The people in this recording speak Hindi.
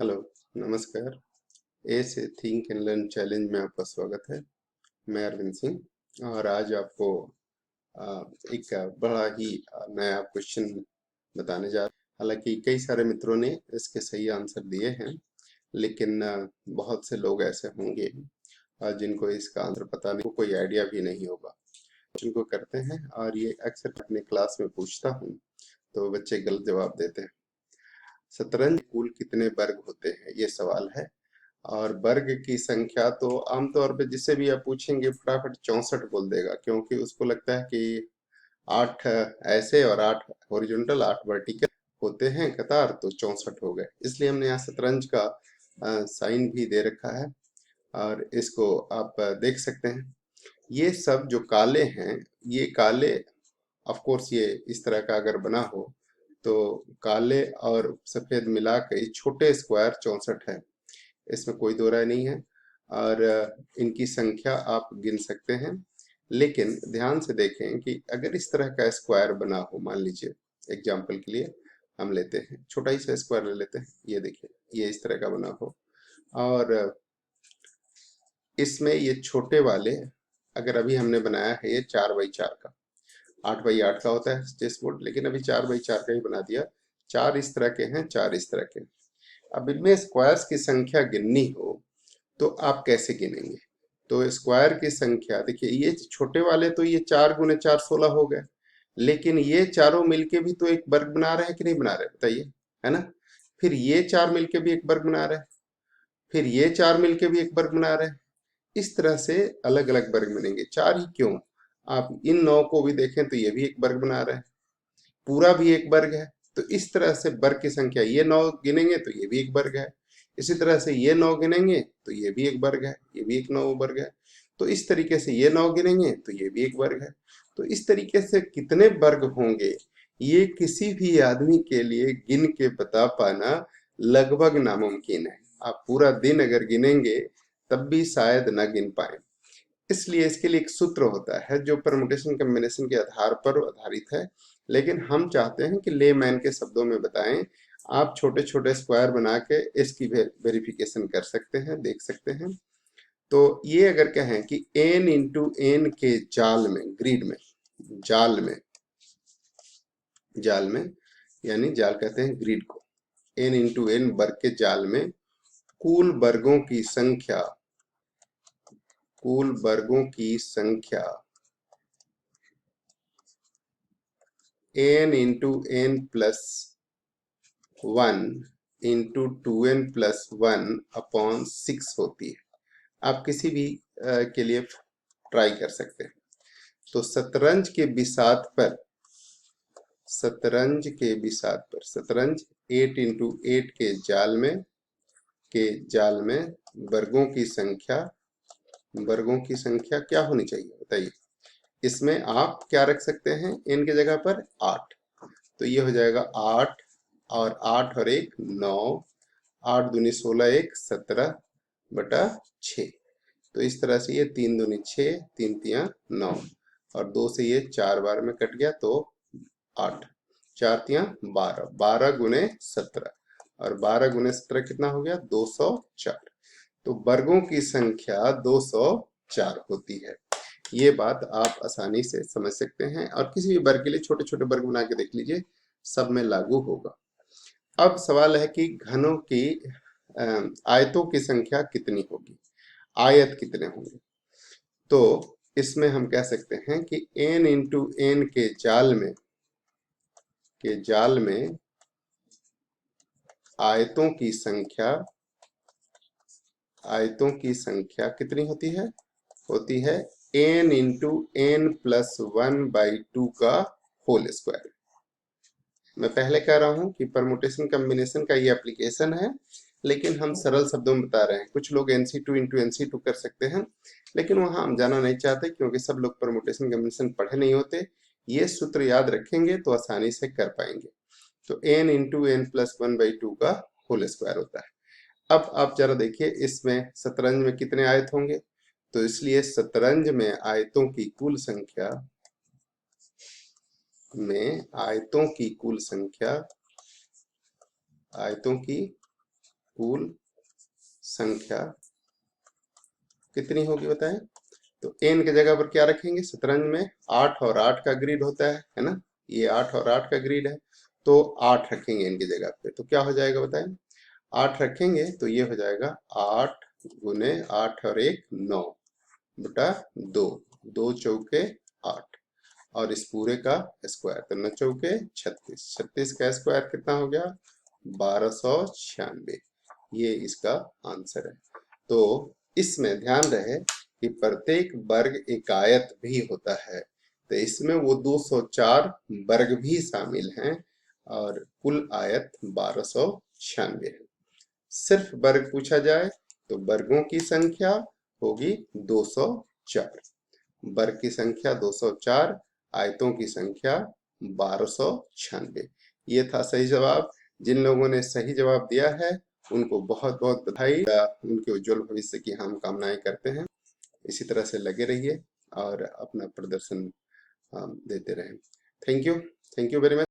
हेलो, नमस्कार। ए से थिंक एंड लर्न चैलेंज में आपका स्वागत है। मैं अरविंद सिंह और आज आपको एक बड़ा ही नया क्वेश्चन बताने जा रहा हूँ। हालांकि कई सारे मित्रों ने इसके सही आंसर दिए हैं, लेकिन बहुत से लोग ऐसे होंगे जिनको इसका आंसर पता नहीं, कोई आइडिया भी नहीं होगा। क्वेश्चन को करते हैं और ये अक्सर अपने क्लास में पूछता हूँ तो बच्चे गलत जवाब देते हैं। शतरंज कुल कितने वर्ग होते हैं, ये सवाल है। और वर्ग की संख्या तो आमतौर पे जिससे भी आप पूछेंगे फटाफट 64 बोल देगा, क्योंकि उसको लगता है कि 8 ऐसे और 8 हॉरिजॉन्टल 8 वर्टिकल होते हैं कतार, तो 64 हो गए। इसलिए हमने यहाँ शतरंज का साइन भी दे रखा है और इसको आप देख सकते हैं। ये सब जो काले हैं, ये काले ऑफ कोर्स ये इस तरह का अगर बना हो तो काले और सफेद मिला के छोटे स्क्वायर 64 है, इसमें कोई दो राय नहीं है। और इनकी संख्या आप गिन सकते हैं, लेकिन ध्यान से देखें कि अगर इस तरह का स्क्वायर बना हो, मान लीजिए एग्जाम्पल के लिए हम लेते हैं, छोटा ही सा स्क्वायर ले लेते हैं, ये देखिए ये इस तरह का बना हो और इसमें ये छोटे वाले, अगर अभी हमने बनाया है ये 4x4 का, 8x8 का होता है चेस बोर्ड, लेकिन अभी 4x4 का ही बना दिया। 4 इस तरह के हैं, 4 इस तरह के। अब इनमें स्क्वायर्स की संख्या गिननी हो तो आप कैसे गिनेंगे? तो स्क्वायर की संख्या देखिए, ये छोटे वाले तो ये 4 × 4 16 हो गए, लेकिन ये चारों मिलके भी तो एक वर्ग बना रहे हैं कि नहीं बना रहे, बताइए, है ना। फिर ये 4 मिलके भी एक वर्ग बना रहे हैं, फिर ये 4 मिलके भी एक वर्ग बना रहे हैं। इस तरह से अलग अलग वर्ग बनेंगे। 4 ही क्यों, आप इन 9 को भी देखें तो ये भी एक वर्ग बना रहे हैं, पूरा भी एक वर्ग है। तो इस तरह से वर्ग की संख्या, ये 9 गिनेंगे तो ये भी एक वर्ग है, इसी तरह से ये 9 गिनेंगे तो ये भी एक वर्ग है, ये भी एक 9 वर्ग है। तो इस तरीके से ये 9 गिनेंगे तो ये भी एक वर्ग है। तो इस तरीके से कितने वर्ग होंगे ये किसी भी आदमी के लिए गिन के बता पाना लगभग नामुमकिन है। आप पूरा दिन अगर गिनेंगे तब भी शायद न गिन पाए। इसलिए इसके लिए एक सूत्र होता है जो परमुटेशन कॉम्बिनेशन के आधार पर आधारित है, लेकिन हम चाहते हैं कि लेमैन के शब्दों में बताएं। आप छोटे छोटे स्क्वायर बना के इसकी वेरिफिकेशन कर सकते हैं, देख सकते हैं। तो ये अगर कहें कि n इंटू एन के जाल में, ग्रिड में, जाल में, जाल में यानी जाल कहते हैं ग्रिड को, n इंटू एन वर्ग के जाल में कुल वर्गों की संख्या, कुल वर्गों की संख्या n into n plus 1 into 2n+1/6 होती है। आप किसी भी के लिए ट्राई कर सकते हैं। तो शतरंज के बिसात पर, शतरंज के बिसात पर, शतरंज 8 × 8 के जाल में वर्गों की संख्या, वर्गों की संख्या क्या होनी चाहिए बताइए। इसमें आप क्या रख सकते हैं n की जगह पर 8, तो ये हो जाएगा 8 और 8 और 1 9, 8 दूनी 16, 1 17/6। तो इस तरह से ये 3 दूनी 6, 3 तियां 9 और 2 से ये 4 बार में कट गया तो 8, 4 तियां 12, 12 × 17 और 12 × 17 कितना हो गया 204। तो वर्गों की संख्या 204 होती है। ये बात आप आसानी से समझ सकते हैं और किसी भी वर्ग के लिए छोटे छोटे वर्ग बना के देख लीजिए, सब में लागू होगा। अब सवाल है कि घनों की आयतों की संख्या कितनी होगी, आयत कितने होंगे। तो इसमें हम कह सकते हैं कि n इंटू एन के जाल में, के जाल में आयतों की संख्या, आयतों की संख्या कितनी होती है, होती है n इंटू n+1/2 का होल स्क्वायर। मैं पहले कह रहा हूं कि परमुटेशन कॉम्बिनेशन का ये एप्लीकेशन है, लेकिन हम सरल शब्दों में बता रहे हैं। कुछ लोग NC2 इंटू NC2 कर सकते हैं, लेकिन वहां हम जाना नहीं चाहते क्योंकि सब लोग परमुटेशन कॉम्बिनेशन पढ़े नहीं होते। ये सूत्र याद रखेंगे तो आसानी से कर पाएंगे। तो n इंटू n+1/2 का होल स्क्वायर होता है। अब आप जरा देखिए इसमें शतरंज में कितने आयत होंगे, तो इसलिए शतरंज में आयतों की कुल संख्या, आयतों की कुल संख्या कितनी होगी बताएं। तो एन की जगह पर क्या रखेंगे, शतरंज में 8 और 8 का ग्रिड होता है ना, ये 8 और 8 का ग्रिड है, तो 8 रखेंगे एन की जगह पे, तो क्या हो जाएगा बताएं। 8 रखेंगे तो ये हो जाएगा 8 गुने 8 और 1 9 बटा 2, 2 चौके 8, और इस पूरे का स्क्वायर, तो 9 चौके 36, 36 का स्क्वायर कितना हो गया 1296, ये इसका आंसर है। तो इसमें ध्यान रहे कि प्रत्येक वर्ग एक आयत भी होता है, तो इसमें वो 204 वर्ग भी शामिल हैं और कुल आयत 1296 है। सिर्फ वर्ग पूछा जाए तो वर्गों की संख्या होगी 204, वर्ग की संख्या 204, आयतों की संख्या 1296। ये था सही जवाब। जिन लोगों ने सही जवाब दिया है उनको बहुत बहुत बधाई, उनके उज्जवल भविष्य की हम कामनाएं करते हैं। इसी तरह से लगे रहिए और अपना प्रदर्शन देते रहें। Thank you very much.